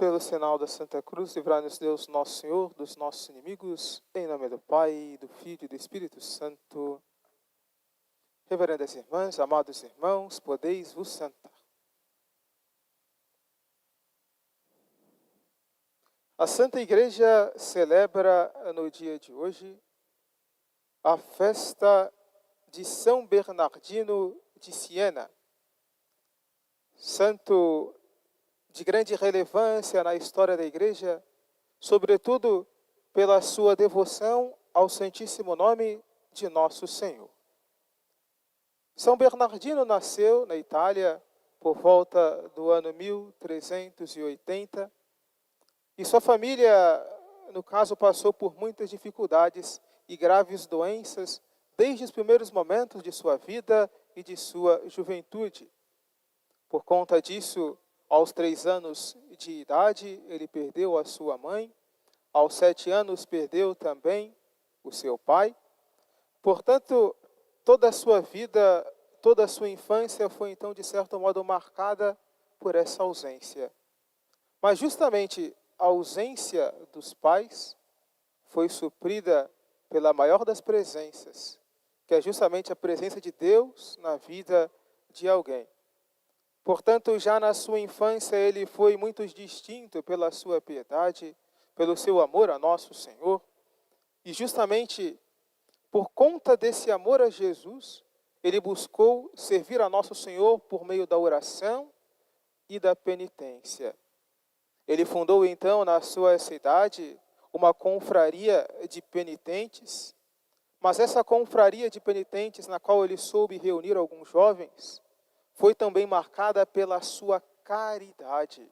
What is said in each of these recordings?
Pelo sinal da Santa Cruz, livrai-nos Deus, nosso Senhor, dos nossos inimigos, em nome do Pai, do Filho e do Espírito Santo. Reverendas irmãs, amados irmãos, podeis vos sentar. A Santa Igreja celebra no dia de hoje a festa de São Bernardino de Siena, santo de grande relevância na história da Igreja, sobretudo pela sua devoção ao Santíssimo Nome de Nosso Senhor. São Bernardino nasceu na Itália por volta do ano 1380 e sua família, no caso, passou por muitas dificuldades e graves doenças desde os primeiros momentos de sua vida e de sua juventude. Por conta disso, aos 3 anos de idade, ele perdeu a sua mãe. Aos 7 anos, perdeu também o seu pai. Portanto, toda a sua vida, toda a sua infância foi, então, de certo modo, marcada por essa ausência. Mas, justamente, a ausência dos pais foi suprida pela maior das presenças, que é justamente a presença de Deus na vida de alguém. Portanto, já na sua infância, ele foi muito distinto pela sua piedade, pelo seu amor a Nosso Senhor. E justamente por conta desse amor a Jesus, ele buscou servir a Nosso Senhor por meio da oração e da penitência. Ele fundou, então, na sua cidade, uma confraria de penitentes, mas essa confraria de penitentes, na qual ele soube reunir alguns jovens, foi também marcada pela sua caridade.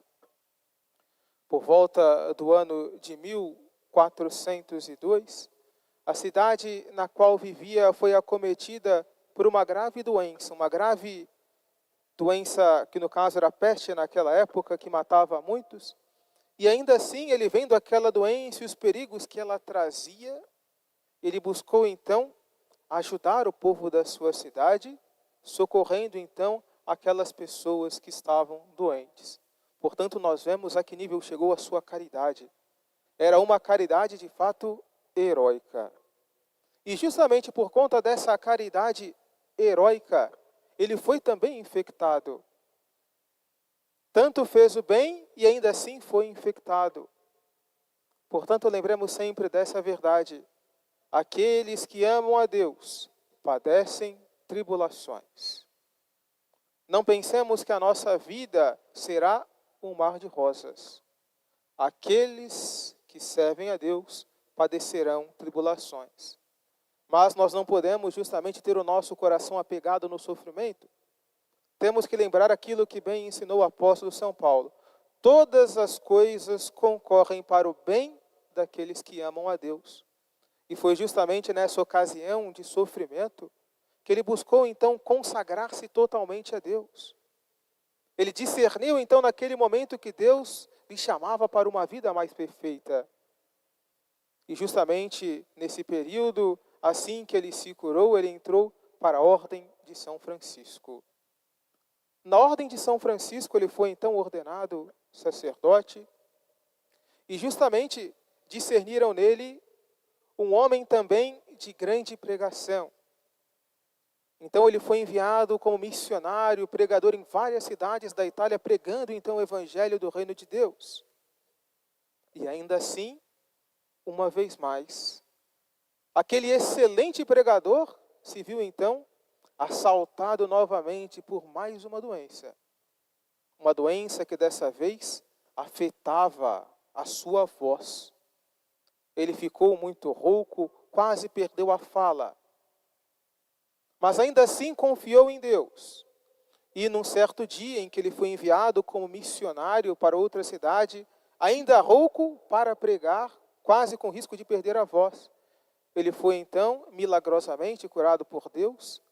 Por volta do ano de 1402, a cidade na qual vivia foi acometida por uma grave doença que no caso era peste naquela época, que matava muitos. E ainda assim, ele vendo aquela doença e os perigos que ela trazia, ele buscou então ajudar o povo da sua cidade, socorrendo então aquelas pessoas que estavam doentes. Portanto, nós vemos a que nível chegou a sua caridade. Era uma caridade de fato heróica. E justamente por conta dessa caridade heróica, ele foi também infectado. Tanto fez o bem e ainda assim foi infectado. Portanto, lembremos sempre dessa verdade. Aqueles que amam a Deus padecem tribulações. Não pensemos que a nossa vida será um mar de rosas. Aqueles que servem a Deus padecerão tribulações. Mas nós não podemos justamente ter o nosso coração apegado no sofrimento. Temos que lembrar aquilo que bem ensinou o apóstolo São Paulo. Todas as coisas concorrem para o bem daqueles que amam a Deus. E foi justamente nessa ocasião de sofrimento que ele buscou, então, consagrar-se totalmente a Deus. Ele discerniu, então, naquele momento que Deus lhe chamava para uma vida mais perfeita. E justamente nesse período, assim que ele se curou, ele entrou para a Ordem de São Francisco. Na Ordem de São Francisco, ele foi, então, ordenado sacerdote. E justamente discerniram nele um homem também de grande pregação. Então ele foi enviado como missionário, pregador em várias cidades da Itália, pregando então o Evangelho do Reino de Deus. E ainda assim, uma vez mais, aquele excelente pregador se viu então assaltado novamente por mais uma doença. Uma doença que dessa vez afetava a sua voz. Ele ficou muito rouco, quase perdeu a fala. Mas ainda assim confiou em Deus. E num certo dia em que ele foi enviado como missionário para outra cidade, ainda rouco para pregar, quase com risco de perder a voz, ele foi então milagrosamente curado por Deus,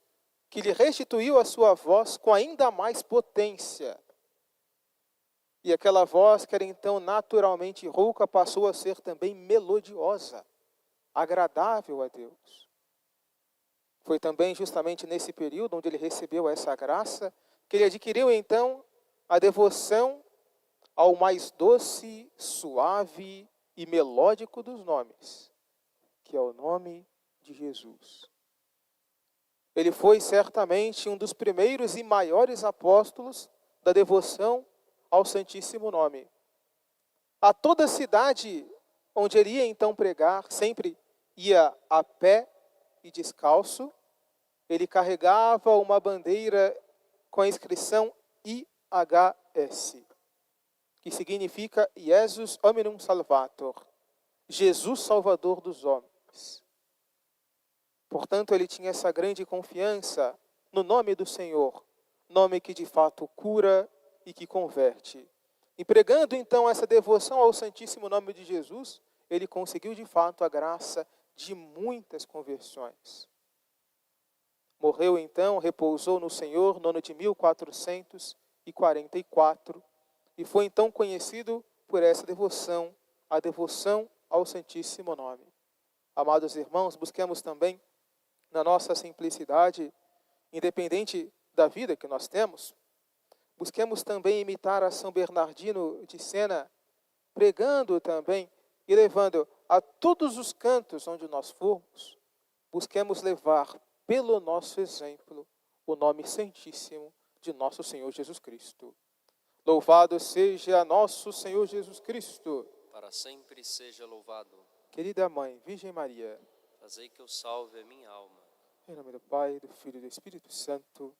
que lhe restituiu a sua voz com ainda mais potência. E aquela voz que era então naturalmente rouca passou a ser também melodiosa, agradável a Deus. Foi também justamente nesse período onde ele recebeu essa graça, que ele adquiriu então a devoção ao mais doce, suave e melódico dos nomes, que é o nome de Jesus. Ele foi certamente um dos primeiros e maiores apóstolos da devoção ao Santíssimo Nome. A toda cidade onde ele ia então pregar, sempre ia a pé e descalço. Ele carregava uma bandeira com a inscrição IHS, que significa Jesus Hominum Salvator, Jesus Salvador dos homens. Portanto, ele tinha essa grande confiança no nome do Senhor, nome que de fato cura e que converte. E pregando então essa devoção ao Santíssimo Nome de Jesus, ele conseguiu de fato a graça de muitas conversões. Morreu então, repousou no Senhor no ano de 1444, e foi então conhecido por essa devoção, a devoção ao Santíssimo Nome. Amados irmãos, busquemos também, na nossa simplicidade, independente da vida que nós temos, busquemos também imitar a São Bernardino de Sena, pregando também e levando a todos os cantos onde nós formos, busquemos levar pelo nosso exemplo o nome santíssimo de nosso Senhor Jesus Cristo. Louvado seja nosso Senhor Jesus Cristo. Para sempre seja louvado. Querida Mãe, Virgem Maria, Fazei que eu salve a minha alma. em nome do Pai, do Filho e do Espírito Santo.